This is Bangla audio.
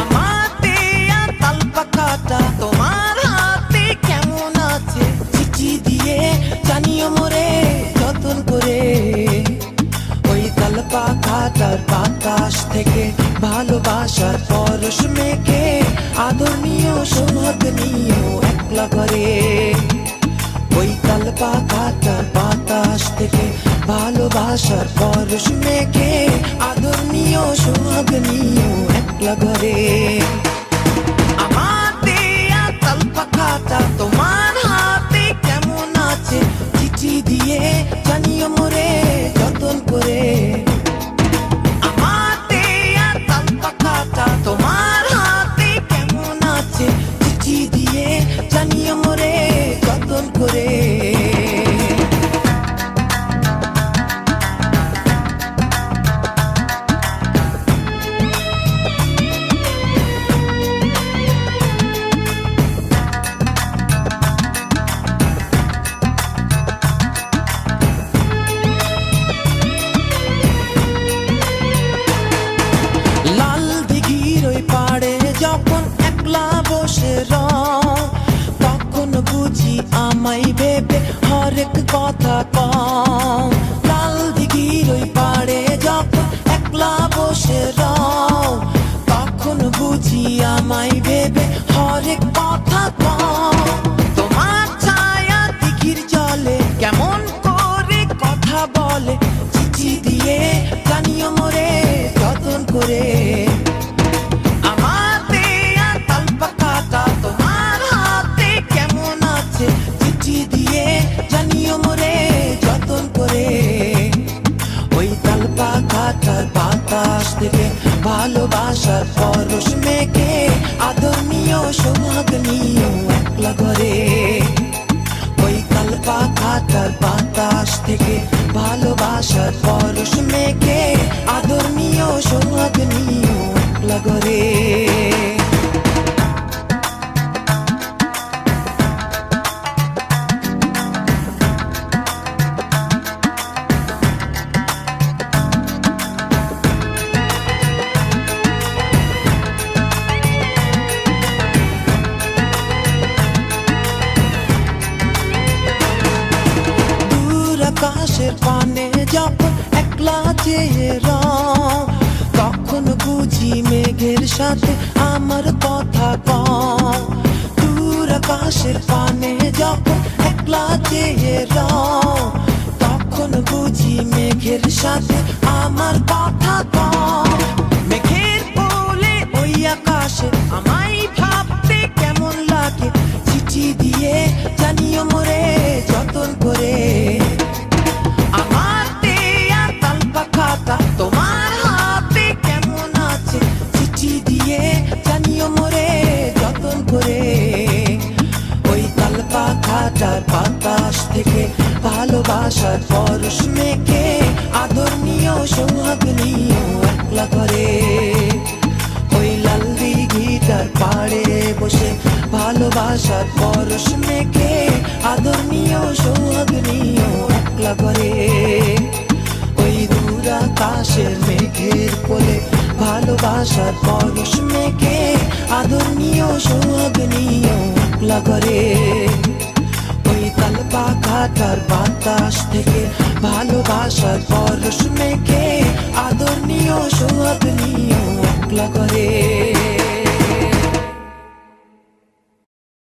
আমার দেয়া তালপাখাটা তোমার হাতে কেমন আছে, চিঠি দিয়ে জানিও মোরে যতন করে। ওই তালপাখাটার বাতাস থেকে ভালোবাসার পরশ মেখে আদর নিও সোহাগ নিও একলা করে। ওই তালপাখাটার বাতাস থেকে ভালোবাসার পরশ মেখে আদর নিও সোহাগ নিও একলা করে। আমার দেয়া তালপাখাটা তোমার হাতে কেমন আছে, চিঠি দিয়ে জানিও মোরে যতন করে। আমার দেয়া তালপাখাটা তোমার হাতে কেমন আছে, চিঠি দিয়ে জানিও মোরে যতন করে। লাল দিঘির ওই পাড়ে যখন একলা বসে রও, তখন বুঝি আমায় ভেবে হরেক কথা কও। লাল দিঘির ওই পাড়ে যখন একলা বসে রও, তখন বুঝি আমায় ভেবে হরেক কথা কও। তোমার ছায়া দিঘির জলে কেমন করে কথা বলে, চিঠি দিয়ে জানিও মোরে যতন করে। আমার দেয়া তালপাখাটা তোমার হাতে কেমন আছে, চিঠি দিয়ে জানিও মোরে যতন করে। ওই তালপাখাটার বাতাস থেকে ভালোবাসার পরশ মেখে আদর নিও সোহাগ নিও একলা করে। ওই তালপাখাটার বাতাস থেকে ভালোবাসার পরশ মেখে আদর নিও সোহাগ নিও একলা করে। আকাশের পানে যখন একলা চেয়ে রও, তখন বুঝি মেঘের সাথে আমার কথা কও। দূর আকাশের পানে যখন একলা চেয়ে রও, তখন বুঝি মেঘের সাথে আমার কথা কও। মেঘের কোলে ওই আকাশে আমায় ভাবতে কেমন লাগে, চিঠি দিয়ে জানিও মোরে যতন করে। আমার দেয়া তালপাখাটা তোমার হাতে কেমন আছে, চিঠি দিয়ে জানিও মোরে যতন করে। ওই তালপাখাটার বাতাস থেকে ভালোবাসার পরশ মেখে আদর নিও সোহাগ নিও একলা করে। ওই লাল দিঘিটার পাড়ে বসে ভালোবাসার পরশ মেখে আদর নিও সোহাগ নিও একলা করে। ওই দূর আকাশের মেঘের কোলে ভালোবাসার পরশ মেখে আদর নিও সোহাগ নিও একলা করে। ওই তালপাখাটার বাতাস থেকে ভালোবাসার পরশ মেখে আদর নিও সোহাগ নিও একলা করে।